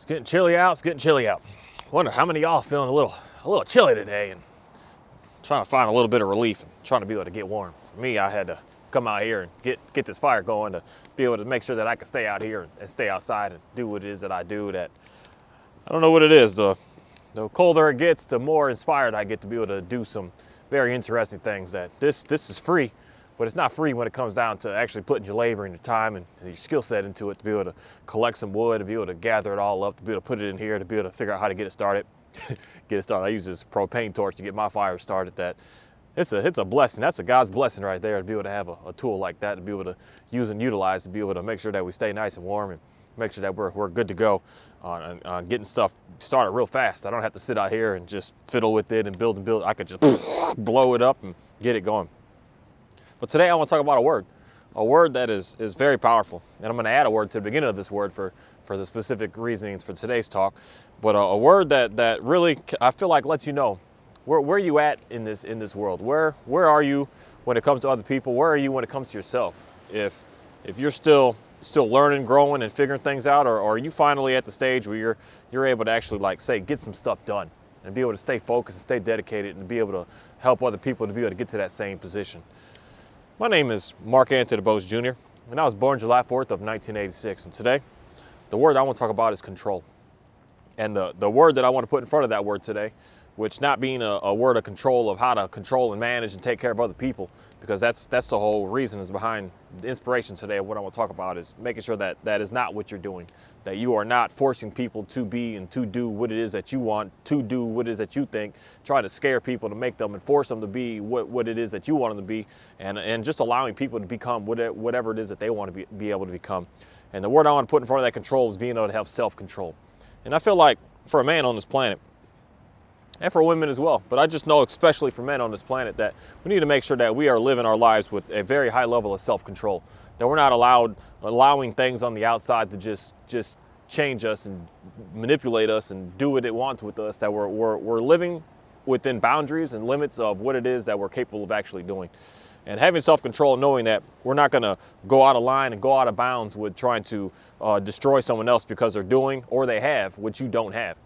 It's getting chilly out. It's getting chilly out. Wonder how many of y'all feeling a little chilly today and trying to find a little bit of relief and trying to be able to get warm. For me, I had to come out here and get this fire going to be able to make sure that I can stay out here and stay outside and do what it is that I do. That I don't know what it is. The colder it gets, the more inspired I get to be able to do some very interesting things. That this is free, but it's not free when it comes down to actually putting your labor and your time and your skill set into it to be able to collect some wood, to be able to gather it all up, to be able to put it in here, to be able to figure out how to get it started. I use this propane torch to get my fire started. That it's a blessing. That's a God's blessing right there, to be able to have a tool like that, to be able to use and utilize, to be able to make sure that we stay nice and warm and make sure that we're good to go on getting stuff started real fast. I don't have to sit out here and just fiddle with it and build. I could just blow it up and get it going. But today I want to talk about a word that is very powerful. And I'm going to add a word to the beginning of this word for the specific reasonings for today's talk. But a word that really, I feel like, lets you know where you at in this world. Where are you when it comes to other people? Where are you when it comes to yourself? If you're still learning, growing, and figuring things out, or are you finally at the stage where you're able to actually, like, say, get some stuff done and be able to stay focused and stay dedicated and be able to help other people to be able to get to that same position. My name is Mark Anthony DeBose Jr., and I was born July 4th of 1986. And today, the word I want to talk about is control. And the word that I want to put in front of that word today, which not being a word of control of how to control and manage and take care of other people, because that's the whole reason is behind the inspiration today of what I want to talk about, is making sure that that is not what you're doing, that you are not forcing people to be and to do what it is that you want, to do what it is that you think, try to scare people to make them and force them to be what it is that you want them to be, and just allowing people to become whatever it is that they want to be able to become. And the word I want to put in front of that control is being able to have self-control. And I feel like for a man on this planet, and for women as well, but I just know especially for men on this planet, that we need to make sure that we are living our lives with a very high level of self-control, that we're not allowing things on the outside to just change us and manipulate us and do what it wants with us, that we're living within boundaries and limits of what it is that we're capable of actually doing. And having self-control, knowing that we're not going to go out of line and go out of bounds with trying to destroy someone else because they're doing or they have what you don't have.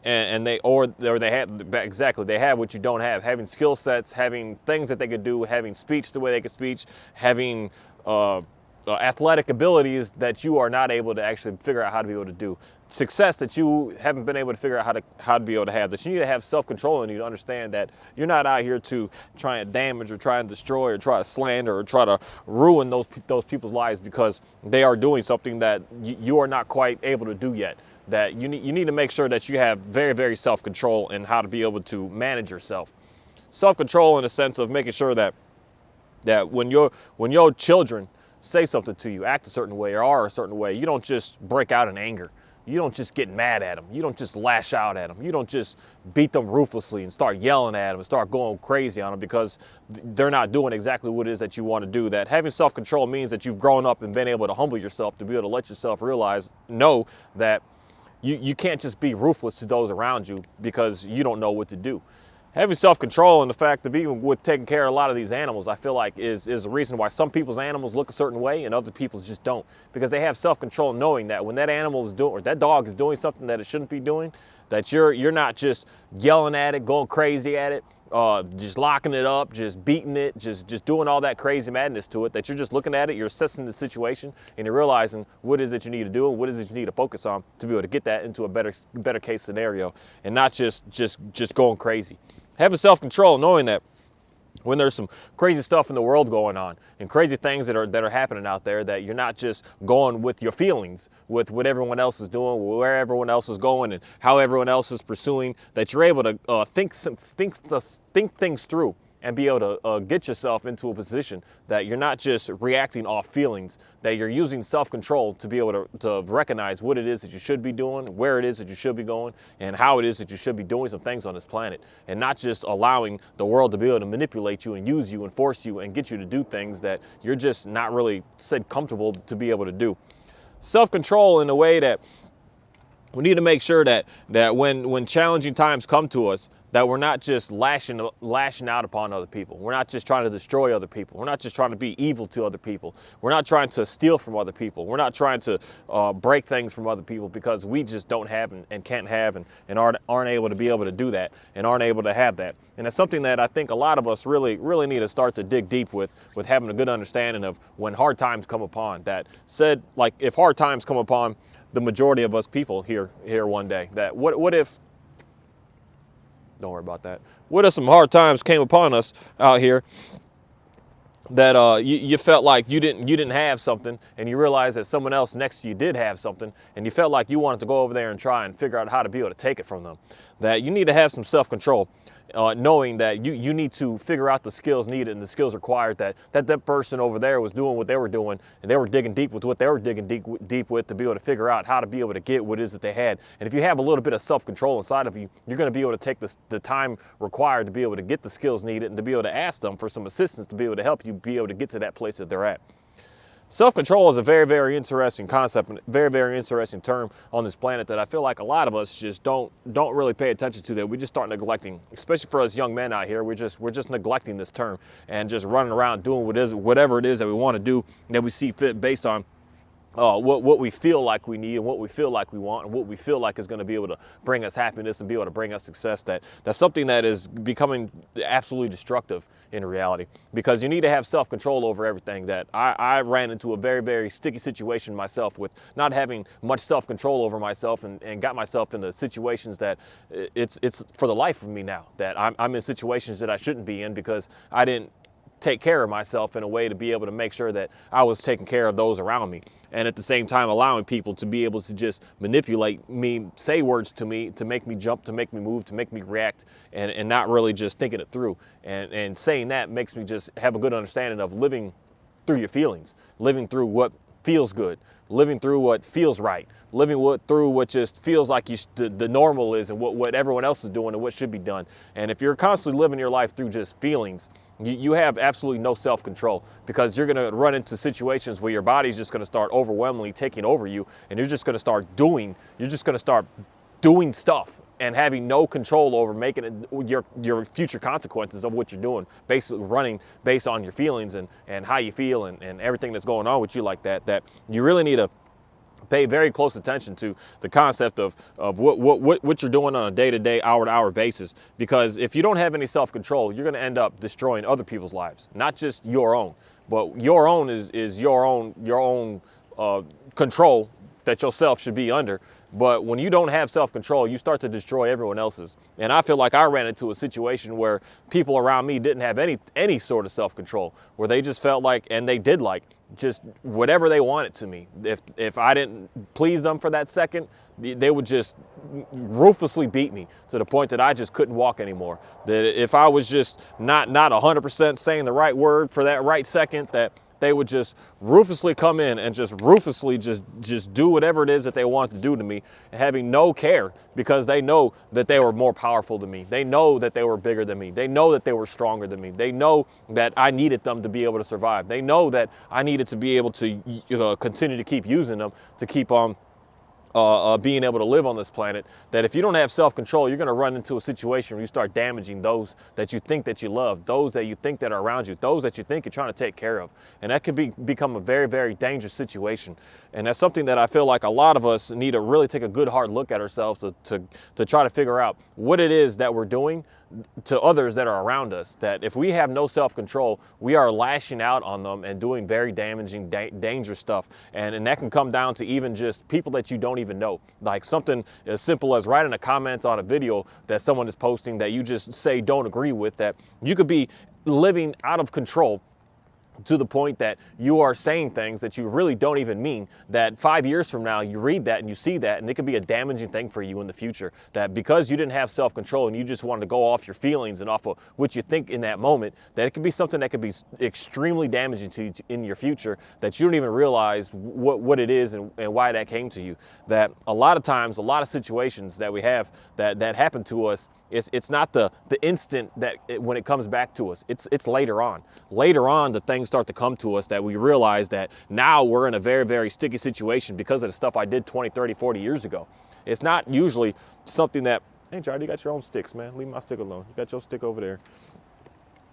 And they have what you don't have, having skill sets, having things that they could do, having speech the way they could speech, having athletic abilities that you are not able to actually figure out how to be able to do, success that you haven't been able to figure out how to be able to have, that you need to have self-control, and you to understand that you're not out here to try and damage or try and destroy or try to slander or try to ruin those people's lives because they are doing something that you are not quite able to do yet. That you need to make sure that you have very, very self-control in how to be able to manage yourself. Self-control in the sense of making sure that when your children say something to you, act a certain way or are a certain way, you don't just break out in anger. You don't just get mad at them. You don't just lash out at them. You don't just beat them ruthlessly and start yelling at them and start going crazy on them because they're not doing exactly what it is that you want to do. That having self-control means that you've grown up and been able to humble yourself to be able to let yourself know that you can't just be ruthless to those around you because you don't know what to do. Having self-control and the fact of even with taking care of a lot of these animals, I feel like is the reason why some people's animals look a certain way and other people's just don't. Because they have self-control knowing that when that animal is doing, or that dog is doing something that it shouldn't be doing, that you're not just yelling at it, going crazy at it, just locking it up, just beating it, just doing all that crazy madness to it, that you're just looking at it, you're assessing the situation, and you're realizing what it is that you need to do and what it is that you need to focus on to be able to get that into a better case scenario and not just going crazy. Having self-control, knowing that when there's some crazy stuff in the world going on and crazy things that are happening out there, that you're not just going with your feelings, with what everyone else is doing, where everyone else is going, and how everyone else is pursuing, that you're able to think things through and be able to get yourself into a position that you're not just reacting off feelings, that you're using self-control to be able to recognize what it is that you should be doing, where it is that you should be going, and how it is that you should be doing some things on this planet, and not just allowing the world to be able to manipulate you and use you and force you and get you to do things that you're just not really said comfortable to be able to do. Self-control in a way that we need to make sure that when challenging times come to us, that we're not just lashing out upon other people. We're not just trying to destroy other people. We're not just trying to be evil to other people. We're not trying to steal from other people. We're not trying to break things from other people because we just don't have and can't have and aren't able to do that and aren't able to have that. And it's something that I think a lot of us really need to start to dig deep with having a good understanding of when hard times come upon. That said, like, if hard times come upon the majority of us people here one day, that what if, don't worry about that. What if some hard times came upon us out here that you felt like you didn't have something, and you realized that someone else next to you did have something, and you felt like you wanted to go over there and try and figure out how to be able to take it from them? That you need to have some self-control, knowing that you need to figure out the skills needed and the skills required that person over there was doing what they were doing, and they were digging deep with what they were digging deep with to be able to figure out how to be able to get what it is that they had. And if you have a little bit of self-control inside of you, you're going to be able to take the time required to be able to get the skills needed and to be able to ask them for some assistance to be able to help you be able to get to that place that they're at. Self-control is a very, very interesting concept and very, very interesting term on this planet that I feel like a lot of us just don't really pay attention to, that we just start neglecting, especially for us young men out here. We're just neglecting this term and just running around doing whatever it is that we want to do and that we see fit based on what we feel like we need and what we feel like we want and what we feel like is going to be able to bring us happiness and be able to bring us success. That's something that is becoming absolutely destructive in reality, because you need to have self-control over everything. That I ran into a very, very sticky situation myself with not having much self-control over myself and got myself into situations that it's for the life of me now that I'm in situations that I shouldn't be in because I didn't take care of myself in a way to be able to make sure that I was taking care of those around me. And at the same time, allowing people to be able to just manipulate me, say words to me, to make me jump, to make me move, to make me react, and not really just thinking it through. And saying that makes me just have a good understanding of living through your feelings, living through what feels good, living through what feels right, through what just feels like the normal is and what everyone else is doing and what should be done. And if you're constantly living your life through just feelings, you have absolutely no self-control, because you're going to run into situations where your body's just going to start overwhelmingly taking over you, and you're just going to start doing stuff and having no control over making it your future consequences of what you're doing, basically running based on your feelings and how you feel and everything that's going on with you like that you really need to pay very close attention to the concept of what you're doing on a day-to-day, hour-to-hour basis. Because if you don't have any self-control, you're going to end up destroying other people's lives, not just your own. But your own is your own control that yourself should be under. But when you don't have self-control, you start to destroy everyone else's. And I feel like I ran into a situation where people around me didn't have any sort of self-control, where they just felt like, and they did like, just whatever they wanted to me. If I didn't please them for that second, they would just ruthlessly beat me to the point that I just couldn't walk anymore. That if I was just not 100% saying the right word for that right second, that they would just ruthlessly come in and just ruthlessly just do whatever it is that they want to do to me, having no care, because they know that they were more powerful than me. They know that they were bigger than me. They know that they were stronger than me. They know that I needed them to be able to survive. They know that I needed to be able to continue to keep using them to keep on being able to live on this planet. That if you don't have self-control, you're going to run into a situation where you start damaging those that you think that you love, those that you think that are around you, those that you think you're trying to take care of. And that could become a very, very dangerous situation. And that's something that I feel like a lot of us need to really take a good hard look at ourselves to try to figure out what it is that we're doing to others that are around us. That if we have no self-control, we are lashing out on them and doing very damaging, dangerous stuff. And that can come down to even just people that you don't even know. Like something as simple as writing a comment on a video that someone is posting that you just say don't agree with, that you could be living out of control to the point that you are saying things that you really don't even mean, that 5 years from now you read that and you see that, and it could be a damaging thing for you in the future. That because you didn't have self-control and you just wanted to go off your feelings and off of what you think in that moment, that it could be something that could be extremely damaging to you in your future, that you don't even realize what it is and why that came to you. That a lot of times, a lot of situations that we have that happen to us, it's not the instant that when it comes back to us, it's later on. Later on, the things start to come to us that we realize that now we're in a very, very sticky situation because of the stuff I did 20, 30, 40 years ago. It's not usually something that Hey, Charlie, you got your own sticks, man. Leave my stick alone. You got your stick over there.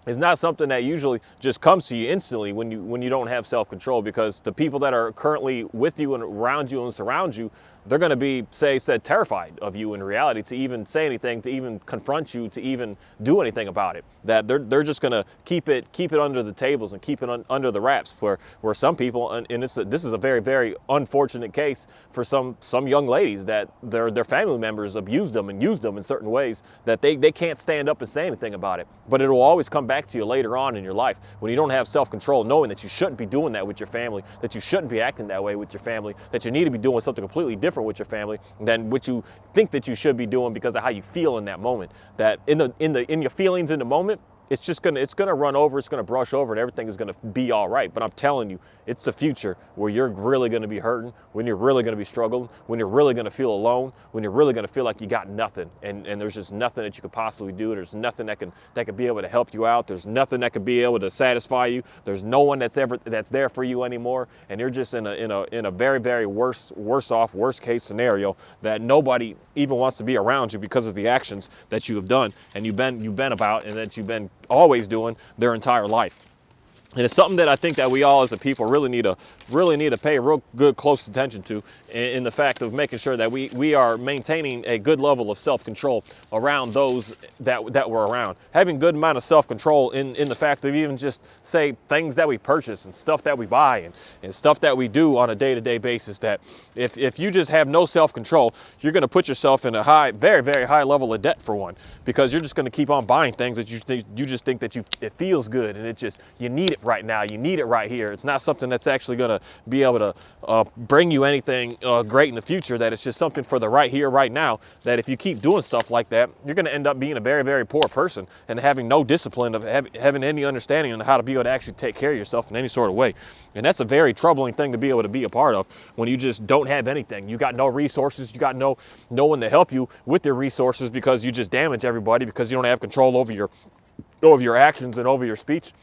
It's not something that usually just comes to you instantly when you don't have self-control, because the people that are currently with you and around you and surround you, they're going to be said terrified of you in reality to even say anything, to even confront you, to even do anything about it. That they're just going to keep it under the tables and keep it under the wraps. Where some people, and this is a very, very unfortunate case for some young ladies, that their family members abused them and used them in certain ways that they can't stand up and say anything about it. But it will always come back to you later on in your life when you don't have self-control, knowing that you shouldn't be doing that with your family, that you shouldn't be acting that way with your family, that you need to be doing something completely different with your family than what you think that you should be doing because of how you feel in that moment. That in your feelings in the moment, it's gonna run over, it's gonna brush over, and everything is gonna be all right. But I'm telling you, it's the future where you're really gonna be hurting, when you're really gonna be struggling, when you're really gonna feel alone, when you're really gonna feel like you got nothing, and there's just nothing that you could possibly do. There's nothing that could be able to help you out. There's nothing that could be able to satisfy you. There's no one that's there for you anymore, and you're just in a very, very worst case scenario that nobody even wants to be around you because of the actions that you have done and you've been about, and that you've been always doing their entire life. And it's something that I think that we all as a people really need to pay real good close attention to, in the fact of making sure that we are maintaining a good level of self-control around those that we're around. Having good amount of self-control in the fact of even just say things that we purchase and stuff that we buy and stuff that we do on a day-to-day basis, that if you just have no self-control, you're going to put yourself in a very, very high level of debt, for one, because you're just going to keep on buying things that you just think that it feels good, and you need it right now. You need it right here. It's not something that's actually going to be able to bring you anything great in the future. That it's just something for the right here, right now. That if you keep doing stuff like that, you're going to end up being a very, very poor person and having no discipline of having any understanding on how to be able to actually take care of yourself in any sort of way. And that's a very troubling thing to be able to be a part of when you just don't have anything. You got no resources. You got no one to help you with your resources, because you just damage everybody because you don't have control over your actions and over your speech.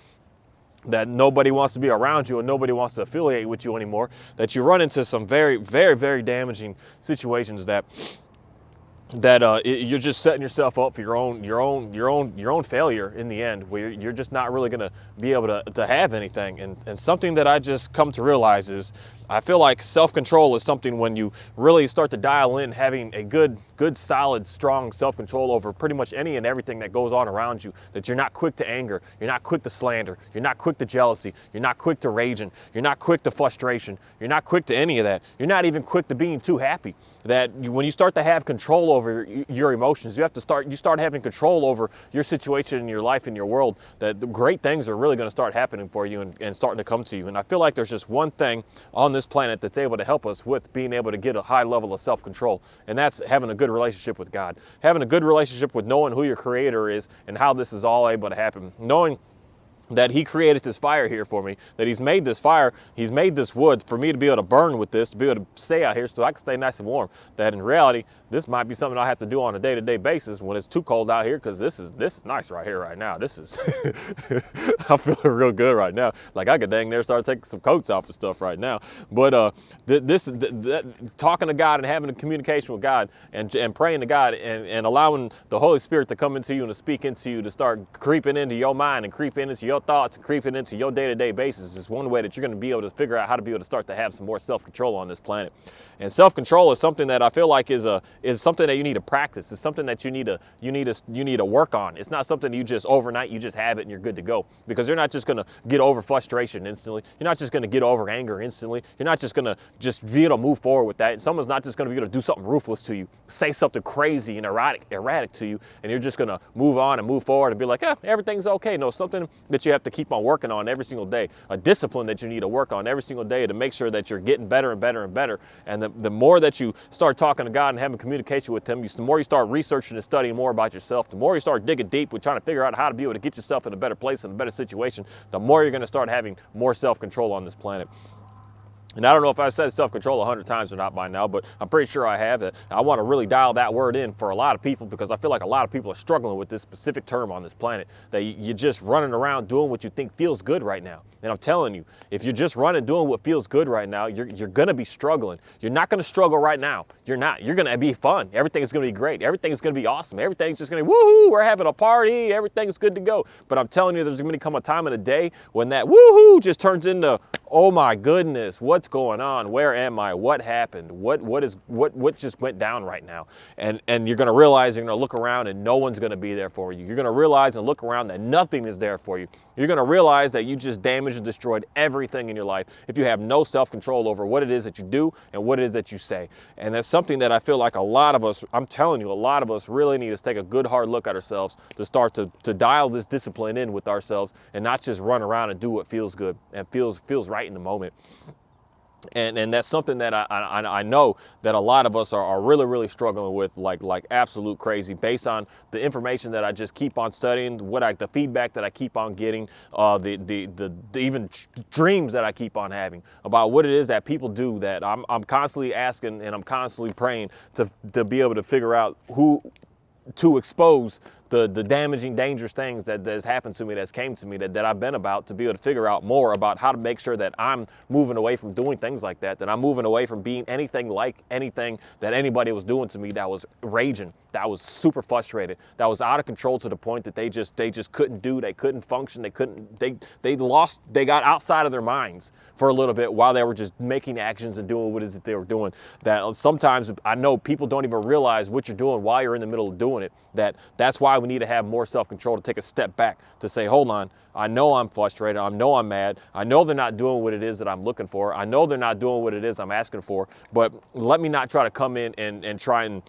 That nobody wants to be around you and nobody wants to affiliate with you anymore. That you run into some very, very, very damaging situations that you're just setting yourself up for your own failure in the end, where you're just not really going to be able to have anything. And something that I just come to realize is, I feel like self-control is something when you really start to dial in having a good, solid, strong self-control over pretty much any and everything that goes on around you. That you're not quick to anger, you're not quick to slander, you're not quick to jealousy, you're not quick to raging, you're not quick to frustration, you're not quick to any of that. You're not even quick to being too happy. That when you start to have control over your emotions, you start having control over your situation in your life, in your world, that the great things are really going to start happening for you and starting to come to you. And I feel like there's just one thing on this planet that's able to help us with being able to get a high level of self-control, and that's having a good relationship with God. Having a good relationship with knowing who your creator is and how this is all able to happen. Knowing that he created this fire here for me, that he's made this fire, he's made this wood for me to be able to burn with this, to be able to stay out here so I can stay nice and warm. That in reality, this might be something I have to do on a day-to-day basis when it's too cold out here, because this is nice right here right now. This is, I'm feeling real good right now. Like I could dang near start taking some coats off and stuff right now. But talking to God and having a communication with God and praying to God and allowing the Holy Spirit to come into you and to speak into you, to start creeping into your mind and creeping into your thoughts and creeping into your day-to-day basis is one way that you're going to be able to figure out how to be able to start to have some more self-control on this planet. And self-control is something that I feel like is something that you need to practice. It's something that you need to work on. It's not something you just overnight, you just have it and you're good to go. Because you're not just going to get over frustration instantly. You're not just going to get over anger instantly. You're not just going to just be able to move forward with that. And someone's not just going to be able to do something ruthless to you, say something crazy and erratic to you, and you're just going to move on and move forward and be like, everything's okay. No, something that you have to keep on working on every single day, a discipline that you need to work on every single day to make sure that you're getting better and better and better. And the more that you start talking to God and having communication with him, the more you start researching and studying more about yourself, the more you start digging deep with trying to figure out how to be able to get yourself in a better place, in a better situation, the more you're going to start having more self-control on this planet. And I don't know if I've said self-control 100 times or not by now, but I'm pretty sure I have. That I want to really dial that word in for a lot of people, because I feel like a lot of people are struggling with this specific term on this planet, that you're just running around doing what you think feels good right now. And I'm telling you, if you're just running doing what feels good right now, you're going to be struggling. You're not going to struggle right now. You're not. You're going to be fun. Everything's going to be great. Everything's going to be awesome. Everything's just going to be woohoo. We're having a party. Everything's good to go. But I'm telling you, there's going to come a time in a day when that woohoo just turns into, oh my goodness, what's going on? Where am I? What happened? What just went down right now? And you're going to realize, you're going to look around and no one's going to be there for you. You're going to realize and look around that nothing is there for you. You're going to realize that you just damaged and destroyed everything in your life if you have no self-control over what it is that you do and what it is that you say. And that's something that I feel like a lot of us, I'm telling you, a lot of us really need to take a good hard look at ourselves to start to dial this discipline in with ourselves, and not just run around and do what feels good and feels right in the moment. And that's something that I know that a lot of us are really struggling with, like absolute crazy, based on the information that I just keep on studying, the feedback that I keep on getting, the even dreams that I keep on having about what it is that people do, that I'm constantly asking and I'm constantly praying to be able to figure out who to expose the damaging, dangerous things that has happened to me, that's came to me, that I've been about, to be able to figure out more about how to make sure that I'm moving away from doing things like that I'm moving away from being anything like anything that anybody was doing to me that was raging, that was super frustrated, that was out of control to the point that they just couldn't do, they couldn't function, they got outside of their minds for a little bit while they were just making actions and doing what it is that they were doing. That sometimes I know people don't even realize what you're doing while you're in the middle of doing it. That's why we need to have more self-control, to take a step back, to say, hold on, I know I'm frustrated, I know I'm mad, I know they're not doing what it is that I'm looking for, I know they're not doing what it is I'm asking for, but let me not try to come in and try and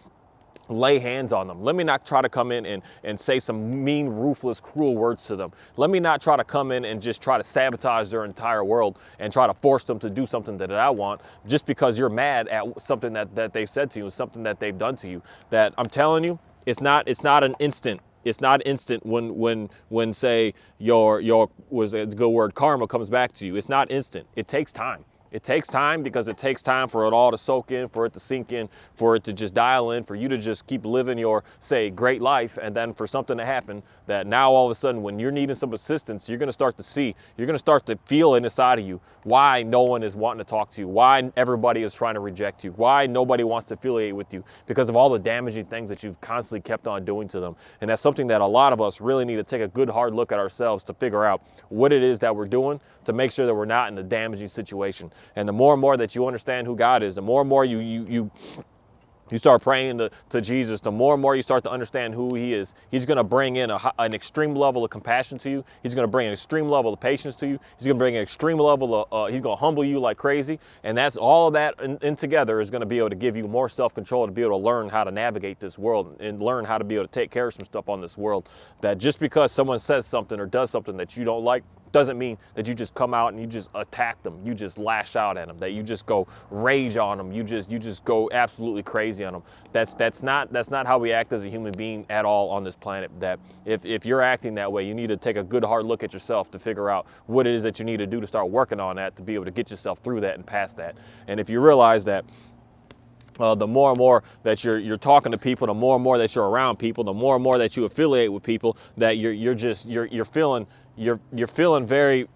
lay hands on them. Let me not try to come in and say some mean, ruthless, cruel words to them. Let me not try to come in and just try to sabotage their entire world and try to force them to do something that I want, just because you're mad at something that they've said to you, something that they've done to you. That I'm telling you, it's not an instant. It's not instant when say your was a good word, karma comes back to you. It's not instant. It takes time. It takes time, because it takes time for it all to soak in, for it to sink in, for it to just dial in, for you to just keep living your, say, great life, and then for something to happen that now all of a sudden, when you're needing some assistance, you're going to start to feel it inside of you why no one is wanting to talk to you, why everybody is trying to reject you, why nobody wants to affiliate with you, because of all the damaging things that you've constantly kept on doing to them. And that's something that a lot of us really need to take a good hard look at ourselves, to figure out what it is that we're doing, to make sure that we're not in a damaging situation. And the more and more that you understand who God is, the more and more you start praying to Jesus, the more and more you start to understand who he is. He's going to bring in an extreme level of compassion to you. He's going to bring an extreme level of patience to you. He's going to bring an extreme level of, he's going to humble you like crazy. And that's all of that in together is going to be able to give you more self-control, to be able to learn how to navigate this world and learn how to be able to take care of some stuff on this world. That just because someone says something or does something that you don't like, doesn't mean that you just come out and you just attack them, you just lash out at them, that you just go rage on them, you just go absolutely crazy on them. That's not how we act as a human being at all on this planet. That if you're acting that way, you need to take a good hard look at yourself to figure out what it is that you need to do to start working on that, to be able to get yourself through that and past that. And if you realize that the more and more that you're talking to people, the more and more that you're around people, the more and more that you affiliate with people, that you're feeling very,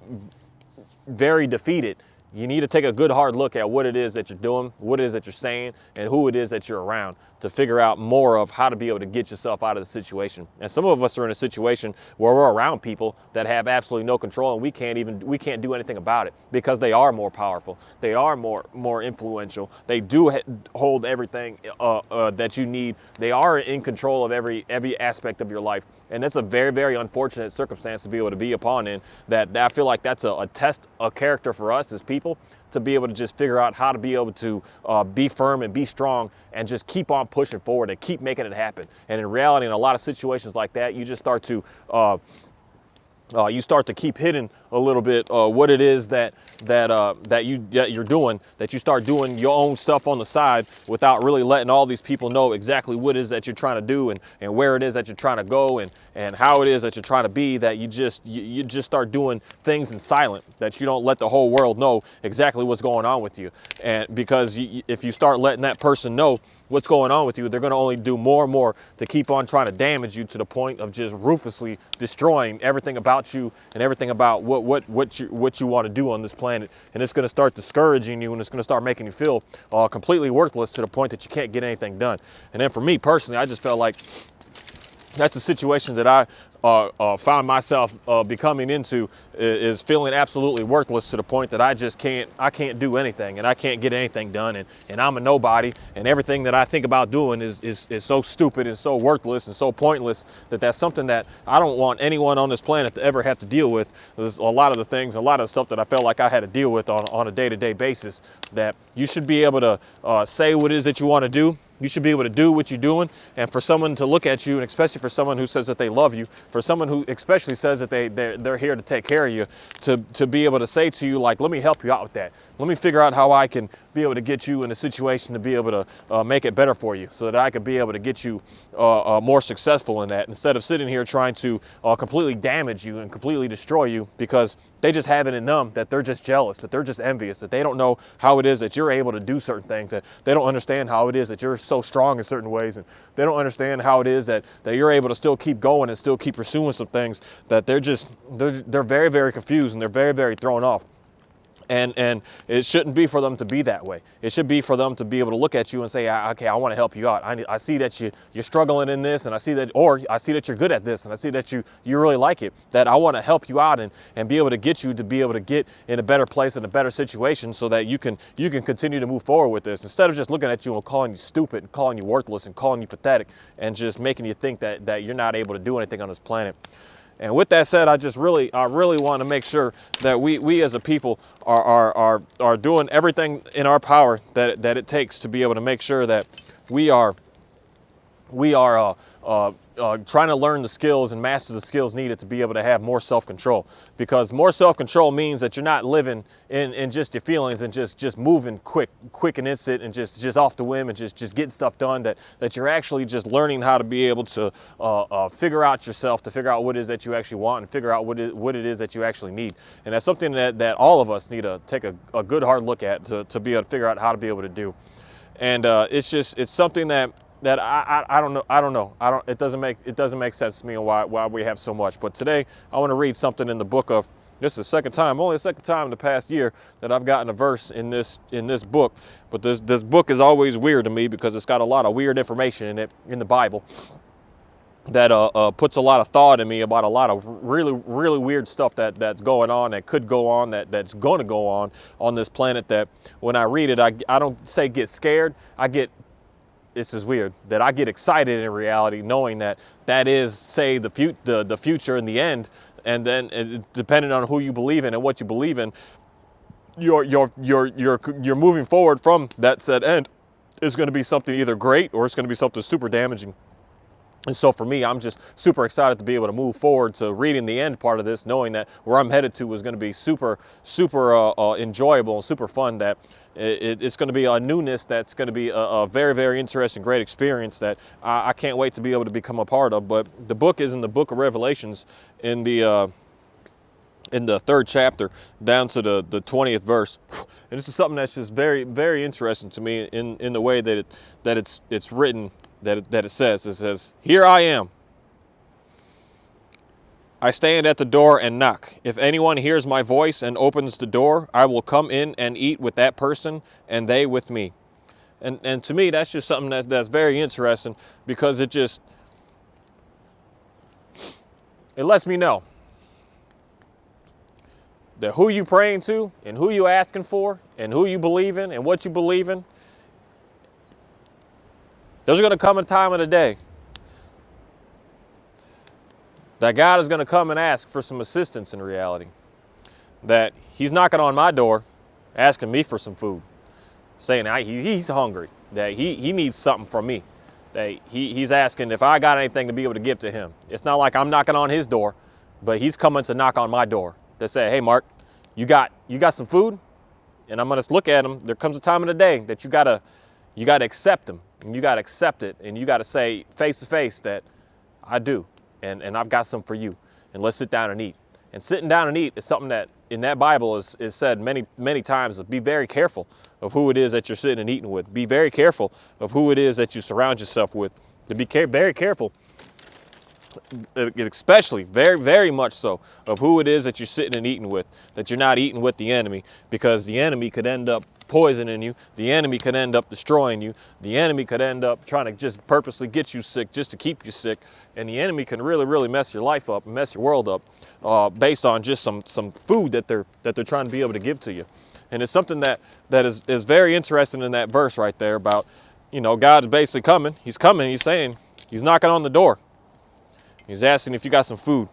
very defeated. You need to take a good hard look at what it is that you're doing, what it is that you're saying, and who it is that you're around, to figure out more of how to be able to get yourself out of the situation. And some of us are in a situation where we're around people that have absolutely no control, and we can't do anything about it, because they are more powerful, they are more influential, they do hold everything that you need, they are in control of every aspect of your life. And that's a very, very unfortunate circumstance to be able to be upon in. That I feel like that's a test of character for us as people, to be able to just figure out how to be able to be firm and be strong and just keep on pushing forward and keep making it happen. And in reality, in a lot of situations like that, you just start to keep hitting a little bit what it is that you're doing, that you start doing your own stuff on the side without really letting all these people know exactly what it is that you're trying to do and where it is that you're trying to go and how it is that you're trying to be, that you just start doing things in silence, that you don't let the whole world know exactly what's going on with you. And because if you start letting that person know what's going on with you, they're going to only do more and more to keep on trying to damage you, to the point of just ruthlessly destroying everything about you and everything about what you want to do on this planet. And it's going to start discouraging you, and it's going to start making you feel completely worthless, to the point that you can't get anything done. And then for me personally, I just felt like that's a situation that I found myself becoming into, is feeling absolutely worthless, to the point that I can't do anything, and I can't get anything done, and I'm a nobody, and everything that I think about doing is so stupid and so worthless and so pointless, that's something that I don't want anyone on this planet to ever have to deal with. There's a lot of the things, a lot of the stuff that I felt like I had to deal with on a day-to-day basis, that you should be able to say what it is that you want to do. You should be able to do what you're doing, and for someone to look at you, and especially for someone who says that they love you, for someone who especially says that they're here to take care of you, to be able to say to you, like, let me help you out with that. Let me figure out how I can be able to get you in a situation to be able to make it better for you, so that I could be able to get you more successful in that, instead of sitting here trying to completely damage you and completely destroy you, because they just have it in them that they're just jealous, that they're just envious, that they don't know how it is that you're able to do certain things, that they don't understand how it is that you're so strong in certain ways, and they don't understand how it is that you're able to still keep going and still keep pursuing some things, that they're very, very confused, and they're very, very thrown off. And it shouldn't be for them to be that way. It should be for them to be able to look at you and say, okay, I want to help you out. I see that you're struggling in this, and I see that you're good at this, and I see that you really like it, that I want to help you out and be able to get you to be able to get in a better place, in a better situation, so that you can continue to move forward with this, instead of just looking at you and calling you stupid and calling you worthless and calling you pathetic and just making you think that you're not able to do anything on this planet. And with that said, I really want to make sure that we as a people are doing everything in our power that it takes to be able to make sure that we are trying to learn the skills and master the skills needed to be able to have more self-control, because more self-control means that you're not living in just your feelings and just moving quick and instant and just off the whim and just getting stuff done, that you're actually just learning how to be able to figure out yourself, to figure out what it is that you actually want, and figure out what it is that you actually need. And that's something that all of us need to take a good hard look at, to be able to figure out how to be able to do. And it's something that I don't know. It doesn't make sense to me why we have so much. But today I want to read something in the book of, this is only the second time in the past year that I've gotten a verse in this book. But this book is always weird to me, because it's got a lot of weird information in it, in the Bible, that puts a lot of thought in me about a lot of really, really weird stuff that's going on, that could go on, that's going to go on this planet, that when I read it, I don't say get scared. This is weird, that I get excited in reality, knowing that is, say, the future and the end, and then depending on who you believe in and what you believe in, you're moving forward from that said end is going to be something either great, or it's going to be something super damaging. And so for me, I'm just super excited to be able to move forward to reading the end part of this, knowing that where I'm headed to is going to be super, super enjoyable and super fun, that it's going to be a newness that's going to be a very, very interesting, great experience that I can't wait to be able to become a part of. But the book is in the book of Revelations, in the 3rd chapter, down to the 20th verse. And this is something that's just very, very interesting to me in the way that it's written. It says, "Here I am. I stand at the door and knock. If anyone hears my voice and opens the door, I will come in and eat with that person, and they with me." And to me, that's just something that's very interesting, because it lets me know that who you praying to, and who you asking for, and who you believe in, and what you believe in, there's going to come a time of the day that God is going to come and ask for some assistance in reality. That he's knocking on my door, asking me for some food, saying he's hungry, that he needs something from me, that he's asking if I got anything to be able to give to him. It's not like I'm knocking on his door, but he's coming to knock on my door to say, hey, Mark, you got some food? And I'm going to look at him. There comes a time of the day that you got to accept him. And you got to accept it, and you got to say face to face that I do. and I've got some for you, and let's sit down and eat. And sitting down and eat is something that in that Bible is said many times. Be very careful of who it is that you're sitting and eating with. Be very careful of who it is that you surround yourself with. To be very careful, especially very much so, of who it is that you're sitting and eating with, that you're not eating with the enemy, because the enemy could end up poisoning you. The enemy could end up destroying you. The enemy could end up trying to just purposely get you sick just to keep you sick. And the enemy can really mess your life up and mess your world up based on just some food that they're trying to be able to give to you. And it's something that is very interesting in that verse right there about, God's basically coming. He's coming. He's saying, he's knocking on the door. He's asking if you got some food.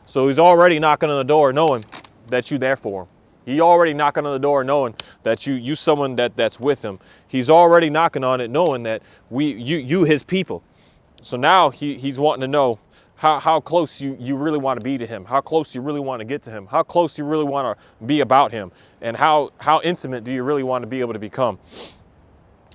So he's already knocking on the door knowing that you're there for him. He's already knocking on the door knowing that you someone that's with him. He's already knocking on it knowing that you his people. So now he's wanting to know how close you really want to be to him, how close you really want to get to him, how close you really want to be about him, and how intimate do you really want to be able to become.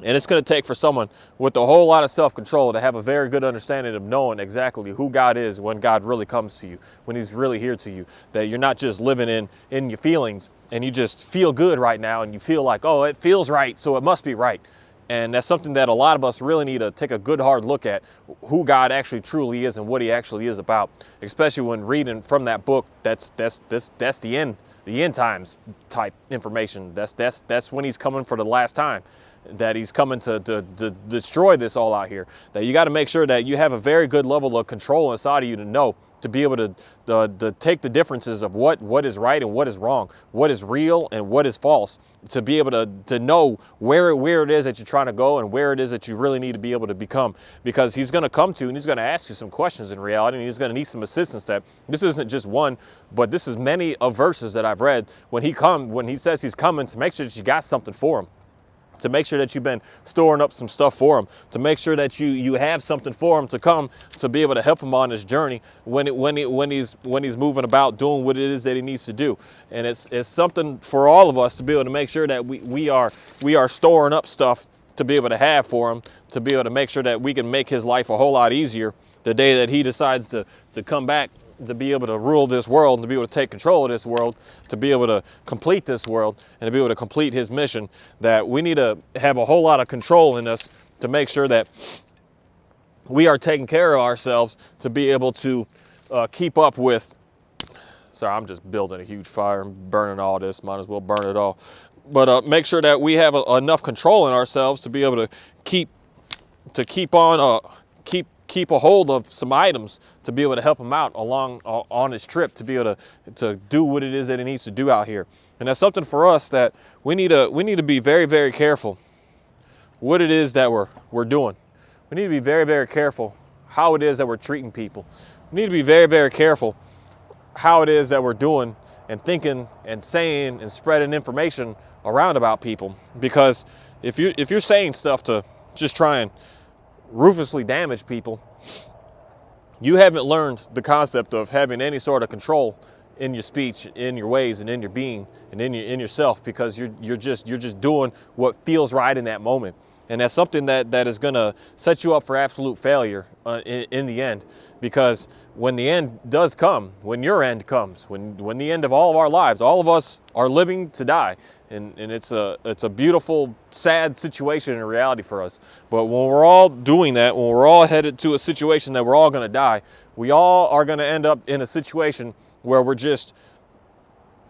And it's going to take for someone with a whole lot of self-control to have a very good understanding of knowing exactly who God is when God really comes to you, when he's really here to you, that you're not just living in your feelings and you just feel good right now and you feel like, oh, it feels right, so it must be right. And that's something that a lot of us really need to take a good hard look at, who God actually truly is and what he actually is about, especially when reading from that book. That's the end times type information. That's when he's coming for the last time, that he's coming to destroy this all out here. That you got to make sure that you have a very good level of control inside of you to know, to be able to take the differences of what is right and what is wrong, what is real and what is false, to be able to know where it is that you're trying to go and where it is that you really need to be able to become. Because he's going to come to and he's going to ask you some questions in reality, and he's going to need some assistance. That this isn't just one, but this is many of verses that I've read when he says he's coming, to make sure that you got something for him, to make sure that you've been storing up some stuff for him, to make sure that you have something for him to come to be able to help him on this journey when he's moving about doing what it is that he needs to do. And it's something for all of us to be able to make sure that we are storing up stuff to be able to have for him, to be able to make sure that we can make his life a whole lot easier the day that he decides to come back, to be able to rule this world, and to be able to take control of this world, to be able to complete this world, and to be able to complete his mission. That we need to have a whole lot of control in us to make sure that we are taking care of ourselves, to be able to keep up with. Sorry, I'm just building a huge fire and burning all this. Might as well burn it all. But make sure that we have enough control in ourselves to be able to keep a hold of some items to be able to help him out on his trip, to be able to do what it is that he needs to do out here. And that's something for us that we need to be very careful what it is that we're doing. We need to be very careful how it is that we're treating people. We need to be very careful how it is that we're doing and thinking and saying and spreading information around about people. Because if you're saying stuff to just try and ruthlessly damage people, you haven't learned the concept of having any sort of control in your speech, in your ways, and in your being, and in yourself, because you're just doing what feels right in that moment. And that's something that is going to set you up for absolute failure in the end. Because when the end does come, when your end comes, when the end of all of our lives, all of us are living to die. And it's a beautiful, sad situation in reality for us. But when we're all doing that, when we're all headed to a situation that we're all going to die, we all are going to end up in a situation where we're just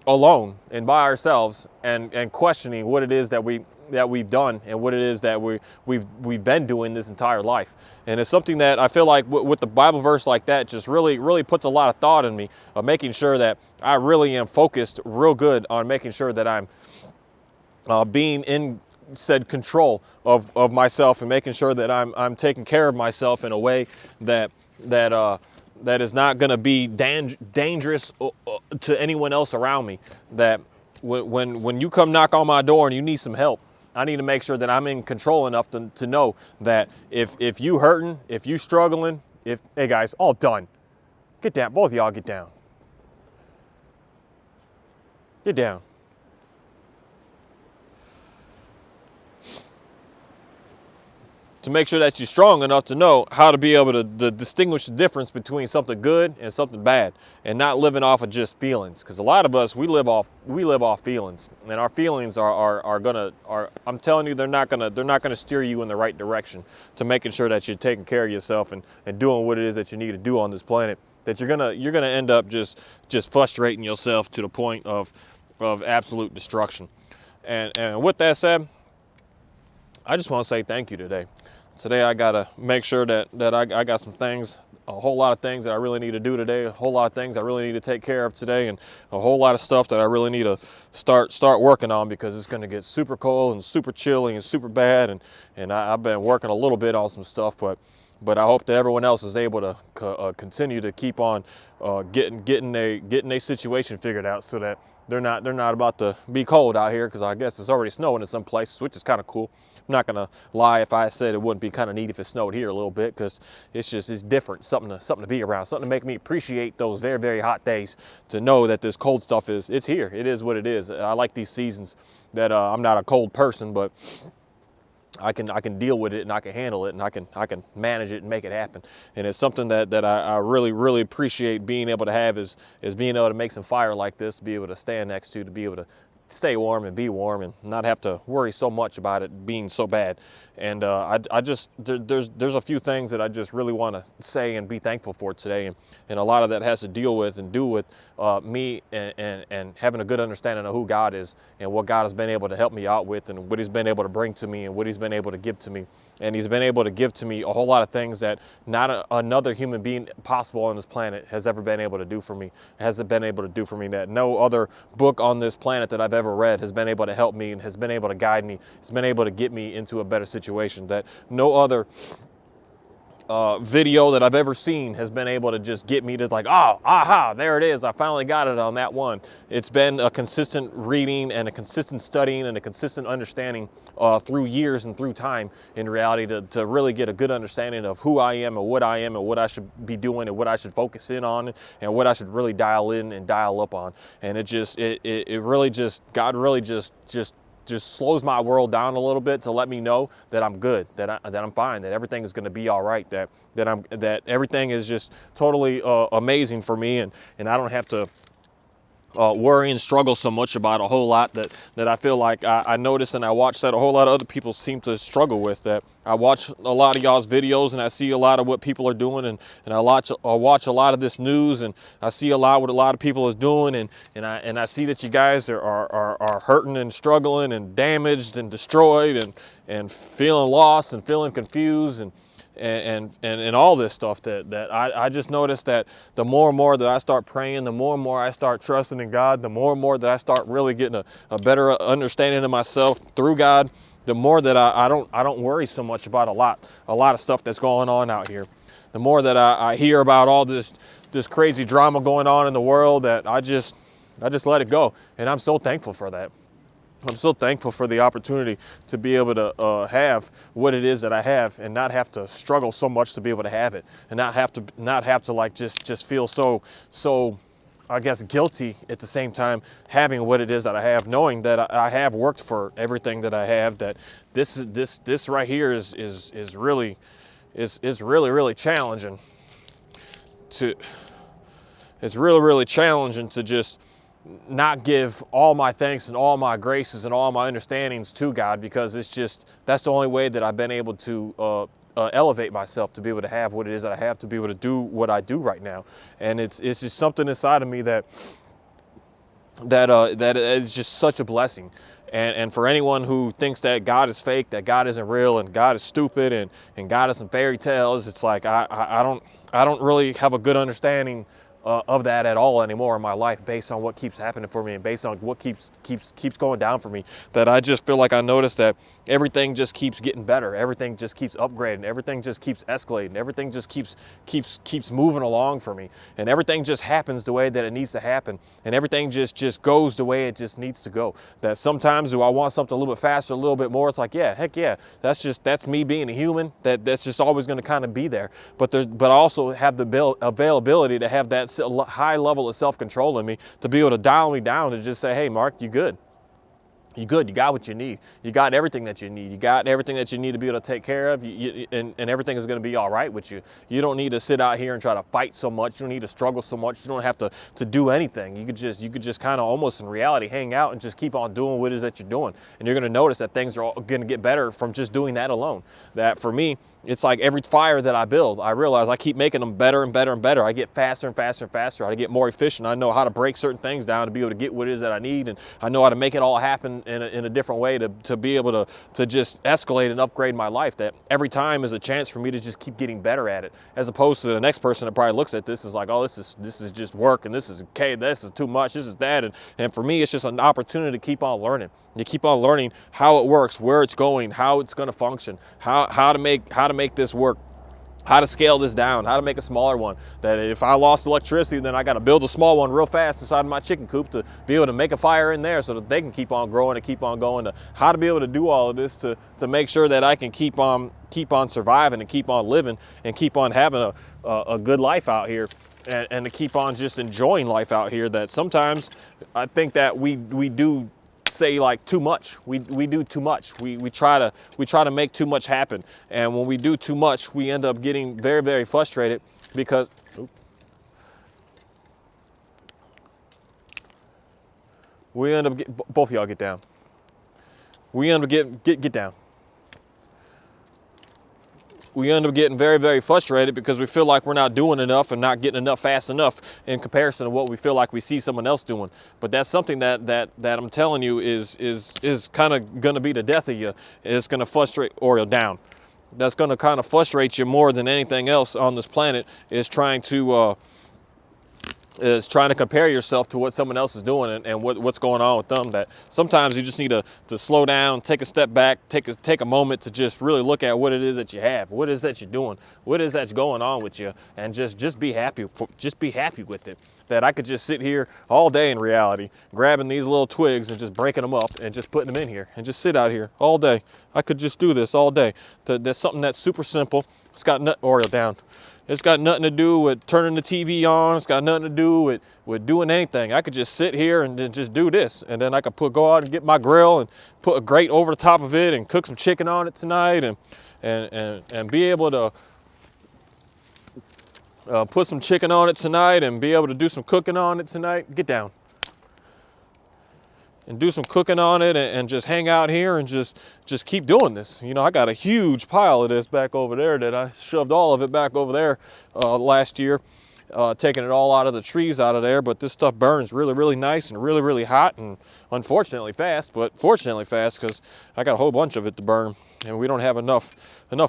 alone and by ourselves, and questioning what it is that we've done and what it is that we've been doing this entire life. And it's something that I feel like with the Bible verse like that just really puts a lot of thought in me, of making sure that I really am focused real good on making sure that I'm being in said control of myself, and making sure that I'm taking care of myself in a way that is not going to be dangerous to anyone else around me. That when you come knock on my door and you need some help, I need to make sure that I'm in control enough to know that if you hurting, if you struggling, hey guys, all done. Get down, both of y'all get down. Get down. to make sure that you're strong enough to know how to be able to distinguish the difference between something good and something bad, and not living off of just feelings. Because a lot of us, we live off feelings, and our feelings are I'm telling you, they're not gonna steer you in the right direction to making sure that you're taking care of yourself and doing what it is that you need to do on this planet. That you're gonna end up just frustrating yourself to the point of absolute destruction. And with that said, I just want to say thank you today. Today I gotta make sure that I got some things, a whole lot of things that I really need to do today, a whole lot of things I really need to take care of today, and a whole lot of stuff that I really need to start working on, because it's gonna get super cold and super chilly and super bad, and I've been working a little bit on some stuff, but I hope that everyone else is able to continue to keep on getting a situation figured out, so that they're not about to be cold out here, because I guess it's already snowing in some places, which is kind of cool. I'm not gonna lie if I said it wouldn't be kind of neat if it snowed here a little bit, because it's different, something to be around, something to make me appreciate those very, very hot days, to know that this cold stuff it's here. It is what it is. I like these seasons. That I'm not a cold person, but I can deal with it, and I can handle it, and I can manage it and make it happen. And it's something that I really, really appreciate being able to have, is being able to make some fire like this, to be able to stand next to be able to stay warm and be warm, and not have to worry so much about it being so bad. And there's a few things that I just really want to say and be thankful for today, and a lot of that has to do with me and having a good understanding of who God is, and what God has been able to help me out with, and what he's been able to bring to me, and what he's been able to give to me. And he's been able to give to me a whole lot of things that not another human being possible on this planet has ever been able to do for me, that no other book on this planet that I've ever read has been able to help me, and has been able to guide me, has been able to get me into a better situation, that no other video that I've ever seen has been able to just get me to like, oh, aha, there it is. I finally got it on that one. It's been a consistent reading and a consistent studying and a consistent understanding through years and through time, in reality, to really get a good understanding of who I am and what I should be doing, and what I should focus in on, and what I should really dial in and dial up on. And God really just slows my world down a little bit, to let me know that I'm good, that I'm fine, that everything is going to be all right, that everything is just totally amazing for me, and I don't have to worry and struggle so much about a whole lot that I feel like I notice, and I watch that a whole lot of other people seem to struggle with. That I watch a lot of y'all's videos, and I see a lot of what people are doing, and I watch a lot of this news, and I see a lot what a lot of people is doing, and I see that you guys are hurting and struggling and damaged and destroyed and feeling lost and feeling confused and all this stuff, that I just noticed that the more and more that I start praying, the more and more I start trusting in God, the more and more that I start really getting a better understanding of myself through God, the more that I don't worry so much about a lot of stuff that's going on out here. The more that I hear about all this crazy drama going on in the world, that I just let it go. And I'm so thankful for that. I'm so thankful for the opportunity to be able to have what it is that I have, and not have to struggle so much to be able to have it, and not have to like just feel so I guess guilty at the same time, having what it is that I have, knowing that I have worked for everything that I have. That this right here is really challenging to. It's really challenging to just not give all my thanks and all my graces and all my understandings to God, because that's the only way that I've been able to elevate myself, to be able to have what it is that I have, to be able to do what I do right now. And it's just something inside of me that is just such a blessing. And for anyone who thinks that God is fake, that God isn't real, and God is stupid, and God is some fairy tales, it's like I don't really have a good understanding of that at all anymore in my life, based on what keeps happening for me, and based on what keeps going down for me. That I just feel like I noticed that everything just keeps getting better, everything just keeps upgrading, everything just keeps escalating, everything just keeps moving along for me, and everything just happens the way that it needs to happen, and everything just goes the way it just needs to go. That sometimes, do I want something a little bit faster, a little bit more? It's like, yeah, heck yeah, that's me being a human. That's just always going to kind of be there. But I also have the availability to have that high level of self-control in me, to be able to dial me down, to just say, hey, Mark, you good. you're good. You got what you need. You got everything that you need. You got everything that you need to be able to take care of, and everything is going to be all right with you. You don't need to sit out here and try to fight so much. You don't need to struggle so much. You don't have to do anything. You could just kind of almost in reality hang out and just keep on doing what it is that you're doing. And you're going to notice that things are going to get better from just doing that alone. That for me, it's like every fire that I build, I realize I keep making them better and better and better. I get faster and faster and faster. I get more efficient. I know how to break certain things down to be able to get what it is that I need, and I know how to make it all happen in a different way to be able to just escalate and upgrade my life. That every time is a chance for me to just keep getting better at it, as opposed to the next person that probably looks at this is like, oh, this is just work, and this is okay, this is too much, this is that, and for me, it's just an opportunity to keep on learning. You keep on learning how it works, where it's going, how it's going to function, how to make this work, how to scale this down, how to make a smaller one. That if I lost electricity, then I got to build a small one real fast inside of my chicken coop to be able to make a fire in there so that they can keep on growing and keep on going. To how to be able to do all of this to make sure that I can keep on surviving and keep on living and keep on having a good life out here. And to keep on just enjoying life out here. That sometimes I think that we do say like too much. We do too much. We try to make too much happen. And when we do too much, we end up getting very, very frustrated because we end up both of y'all get down. We end up get down. We end up getting very, very frustrated because we feel like we're not doing enough and not getting enough fast enough in comparison to what we feel like we see someone else doing. But that's something that I'm telling you is kind of going to be the death of you. It's going to frustrate or down. That's going to kind of frustrate you more than anything else on this planet is trying to compare yourself to what someone else is doing and what's going on with them. That sometimes you just need to slow down, take a step back, take a moment to just really look at what it is that you have, what it is that you're doing, what it is that's going on with you, and just be happy. Just be happy with it. That I could just sit here all day in reality, grabbing these little twigs and just breaking them up and just putting them in here and just sit out here all day. I could just do this all day. That's something that's super simple. It's got Oreo down. It's got nothing to do with turning the TV on. It's got nothing to do with doing anything. I could just sit here and then just do this. And then I could go out and get my grill and put a grate over the top of it and cook some chicken on it tonight and be able to put some chicken on it tonight and be able to do some cooking on it tonight. Get down. And do some cooking on it and just hang out here and just keep doing this. You know, I got a huge pile of this back over there that I shoved all of it back over there last year, taking it all out of the trees out of there. But this stuff burns really, really nice and really, really hot and unfortunately fast, but fortunately fast because I got a whole bunch of it to burn. And we don't have enough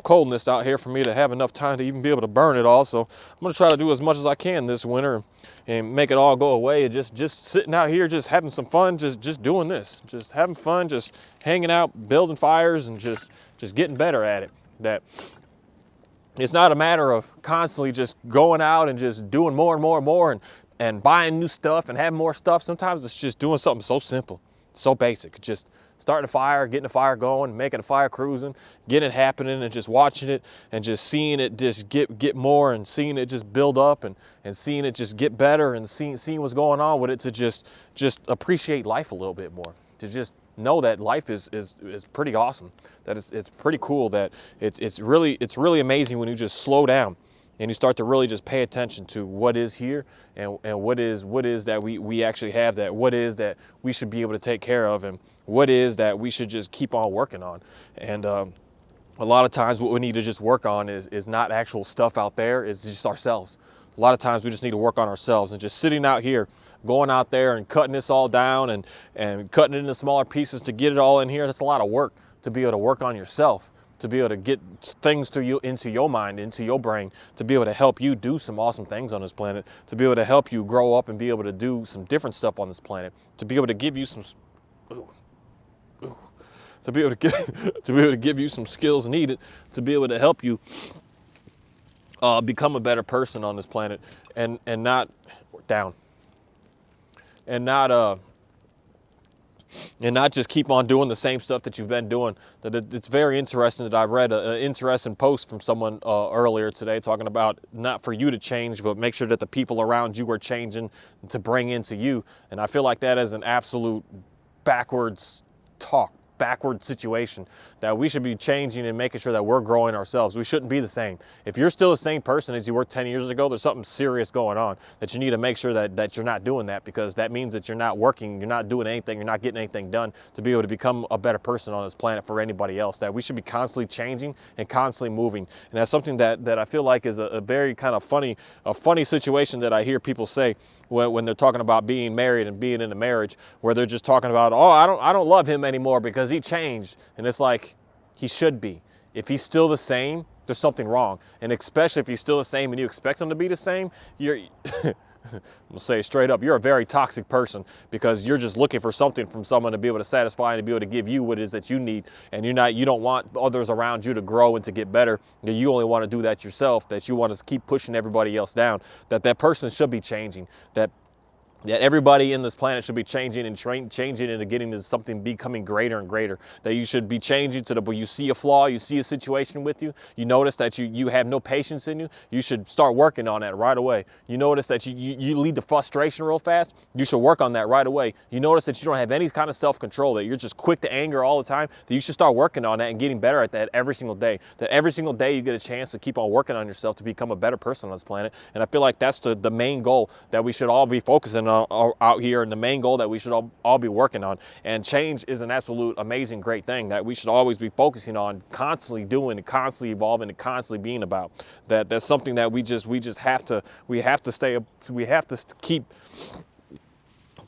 coldness out here for me to have enough time to even be able to burn it all. So I'm going to try to do as much as I can this winter and make it all go away. And just sitting out here, just having some fun, just doing this, just having fun, just hanging out, building fires, and just getting better at it. That it's not a matter of constantly just going out and just doing more and more and more and buying new stuff and having more stuff. Sometimes it's just doing something so simple, so basic. Just starting a fire, getting a fire going, making a fire cruising, getting it happening and just watching it and just seeing it just get more and seeing it just build up and seeing it just get better and seeing what's going on with it to just appreciate life a little bit more. To just know that life is pretty awesome. That it's pretty cool. That it's really amazing when you just slow down and you start to really just pay attention to what is here and what is that we actually have, that what is that we should be able to take care of, and what is that we should just keep on working on. And a lot of times what we need to just work on is not actual stuff out there, it's just ourselves. A lot of times we just need to work on ourselves, and just sitting out here, going out there and cutting this all down and cutting it into smaller pieces to get it all in here, that's a lot of work to be able to work on yourself, to be able to get things into your mind, into your brain, to be able to help you do some awesome things on this planet, to be able to help you grow up and be able to do some different stuff on this planet, to be able to give you some to be able to give you some skills needed to be able to help you become a better person on this planet, and not down, and not just keep on doing the same stuff that you've been doing. It's very interesting that I read an interesting post from someone earlier today talking about not for you to change, but make sure that the people around you are changing to bring into you. And I feel like that is an absolute backwards talk, backward situation, that we should be changing and making sure that we're growing ourselves. We shouldn't be the same. If you're still the same person as you were 10 years ago, there's something serious going on that you need to make sure that you're not doing that, because that means that you're not working, you're not doing anything, you're not getting anything done to be able to become a better person on this planet for anybody else. That we should be constantly changing and constantly moving. And that's something that I feel like is a very kind of funny situation that I hear people say when they're talking about being married and being in a marriage, where they're just talking about, oh, I don't love him anymore because he changed. And it's like, he should be. If he's still the same, there's something wrong. And especially if he's still the same and you expect him to be the same, you're I'm gonna say it straight up, you're a very toxic person, because you're just looking for something from someone to be able to satisfy and to be able to give you what it is that you need. And you don't want others around you to grow and to get better. You only want to do that yourself, that you want to keep pushing everybody else down. That person should be changing. That everybody in this planet should be changing and changing into getting to something becoming greater and greater. That you should be changing to where you see a flaw, you see a situation with you, you notice that you have no patience in you, you should start working on that right away. You notice that you lead to frustration real fast, you should work on that right away. You notice that you don't have any kind of self-control, that you're just quick to anger all the time, that you should start working on that and getting better at that every single day. That every single day you get a chance to keep on working on yourself to become a better person on this planet. And I feel like that's the main goal that we should all be focusing on out here, and the main goal that we should all be working on. And change is an absolute amazing great thing that we should always be focusing on, constantly doing and constantly evolving and constantly being about. That's something that we have to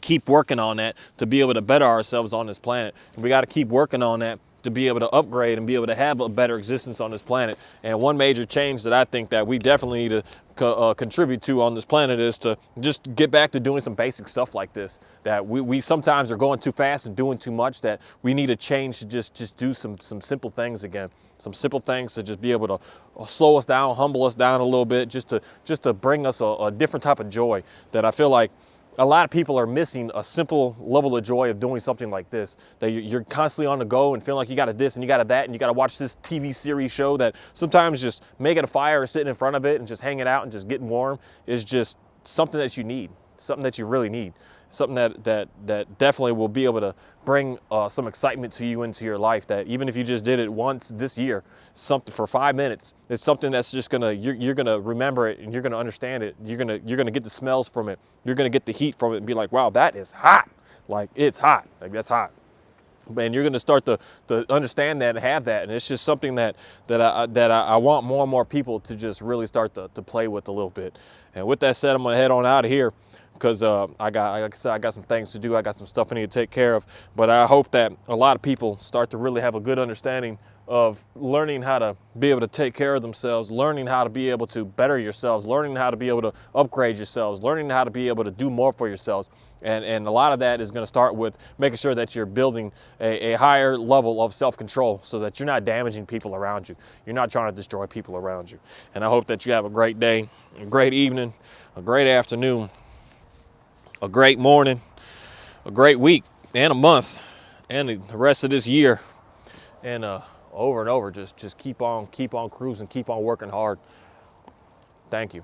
keep working on that to be able to better ourselves on this planet. And we got to keep working on that to be able to upgrade and be able to have a better existence on this planet. And one major change that I think that we definitely need to contribute to on this planet is to just get back to doing some basic stuff like this. That we sometimes are going too fast and doing too much, that we need to change to just do some simple things again. Some simple things to just be able to slow us down, humble us down a little bit, just to bring us a different type of joy. That I feel like a lot of people are missing a simple level of joy of doing something like this. That you're constantly on the go and feeling like you got to this and you got to that and you got to watch this TV series show, that sometimes just making a fire or sitting in front of it and just hanging out and just getting warm is just something that you need, something that you really need. Something that definitely will be able to bring some excitement to you into your life. That even if you just did it once this year, something for 5 minutes, it's something that's just you're gonna remember it and you're gonna understand it. You're gonna get the smells from it. You're gonna get the heat from it and be like, wow, that is hot. Like, it's hot. Like, that's hot. And you're going to start to understand that and have that. And it's just something that I want more and more people to just really start to play with a little bit. And with that said, I'm going to head on out of here, because I got some things to do. I got some stuff I need to take care of. But I hope that a lot of people start to really have a good understanding of learning how to be able to take care of themselves, learning how to be able to better yourselves, learning how to be able to upgrade yourselves, learning how to be able to do more for yourselves. And a lot of that is going to start with making sure that you're building a higher level of self-control, so that you're not damaging people around you. You're not trying to destroy people around you. And I hope that you have a great day, a great evening, a great afternoon, a great morning, a great week, and a month, and the rest of this year. And over and over, just keep on cruising, keep on working hard. Thank you.